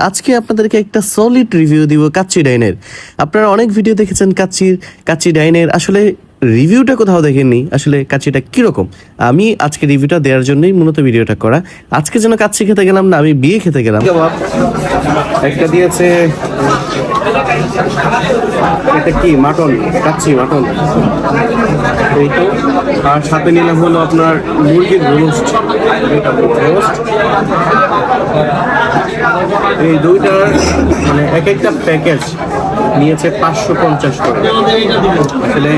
আজকে আপনাদেরকে একটা সলিড রিভিউ দিব কাচ্চি ডাইনের। আপনারা অনেক ভিডিও দেখেছেন কাচ্চি ডাইনের, আসলে রিভিউটা কোথাও দেখেননি আসলে কাচ্চিটা কিরকম। আমি আজকে রিভিউটা দেওয়ার জন্যই মূলত ভিডিওটা করা। আজকে যেন কাচ্চি খেতে গেলাম না, আমি বিয়ে খেতে গেলাম। একটা দিয়েছে, এটা কি মাটন, কাচ্চি মাটন এই তো। আর সাথে নিলাম হলো আপনার মুরগির রোস্ট। এই দুইটার মানে এক একটা প্যাকেজ নিয়েছে 550 করে। আসলে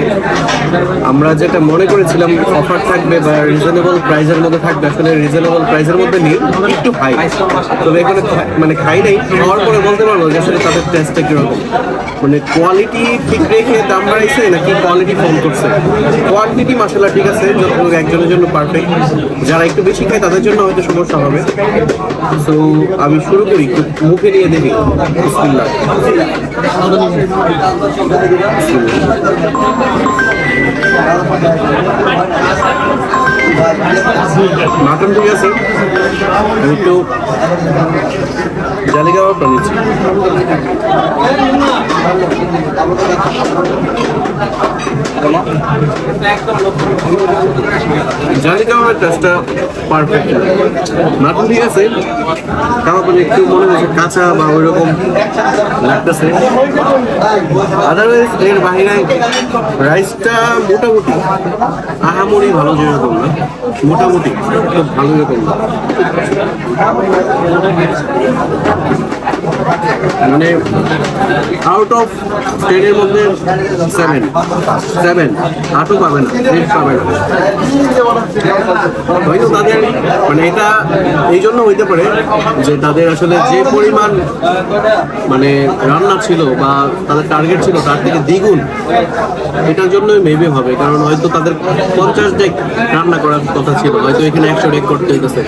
আমরা যেটা মনে করেছিলাম অফার থাকবে বা রিজনেবল প্রাইসের মধ্যে থাকবে, আসলে রিজনেবল প্রাইসের মধ্যে নেই, একটু হাই। তবে এখানে মানে খাই নাই, খাওয়ার পরে বলতে পারবো যে আসলে তাদের টেস্টটা কিরকম। মানে কোয়ালিটি ঠিক রেখে দাম বাড়াইছে নাকি কোয়ালিটি কম করছে। কোয়ান্টিটি মাসাল্লাহ ঠিক আছে, যতটুকু একজনের জন্য পারফেক্ট। যারা একটু বেশি খায় তাদের জন্য হয়তো সমস্যা হবে। তো আমি শুরু করি, মুখে নিয়ে দেখি। বিসমিল্লাহ। মাটন ঠিক আছে, একটু জালি কাবাবটা নিচ্ছি। জালি কাবাবের টেস্টটা পারফেক্ট। মাটন ঠিক আছে, কাবাব একটু মনে হচ্ছে কাঁচা বা ওই রকম লাগতেছে। আদারওয়াইজ এর বাইরে রাইসটা মোটামুটি আহামরি ভালো যেরকম না, মোটামুটি খুব ভালো এরকম না। মানে আউট অফ 10-এর মধ্যে 7 8ও পাবে না, 8 পাবে না। হয়তো তাদের মানে এটা এই জন্য হইতে পারে যে তাদের আসলে যে পরিমাণ মানে রান্না ছিল বা তাদের টার্গেট ছিল তার থেকে দ্বিগুণ, এটার জন্যই মেবি হবে। কারণ হয়তো তাদের 50 ডেক রান্না করার কথা ছিল, হয়তো এখানে 100 ডেক করতে হইতেছে।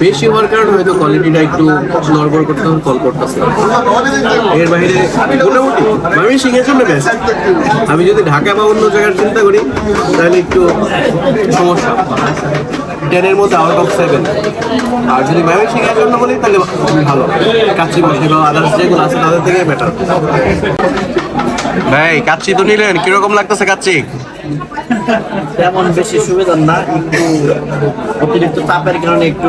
বেশি হওয়ার কারণে হয়তো কোয়ালিটিটা একটু নড়বড় করতে হবে, কল করতেছে। এর বাইরে মোটামুটি ময়মনসিংহের জন্য বেস্ট। আমি যদি ঢাকা বা অন্য জায়গার চিন্তা করি তাহলে একটু সমস্যা। 10-এর মধ্যে আউট অফ 7। আর যদি ময়মনসিংহের জন্য বলি তাহলে ভালো, কাচ্চি বসে বা আদার্স যেগুলো আছে তাদের থেকে বেটার। ভাই কাচ্চি তো নিলেন, কিরকম লাগতেছে কাচ্চি? তেমন বেশি সুবিধা না, একটু অতিরিক্ত চাপের কারণে একটু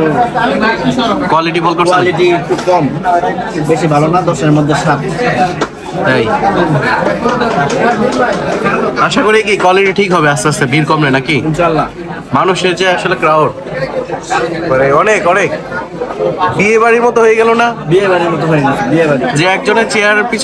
কোয়ালিটি একটু কম, বেশি ভালো না, 10-এর মধ্যে 7। তাই আশা করি কি কোয়ালিটি ঠিক হবে আস্তে আস্তে, ভিড় কমলে নাকি ইনশাআল্লাহ। মানুষের যে আসলে ক্রাউড মানে অনেক বিয়ে বাড়ির মতো হয়ে গেল না? বিয়ে বাড়ির মতো হয়ে গেছে, বিয়ে বাড়ি যে একজনের চেয়ার পিছনে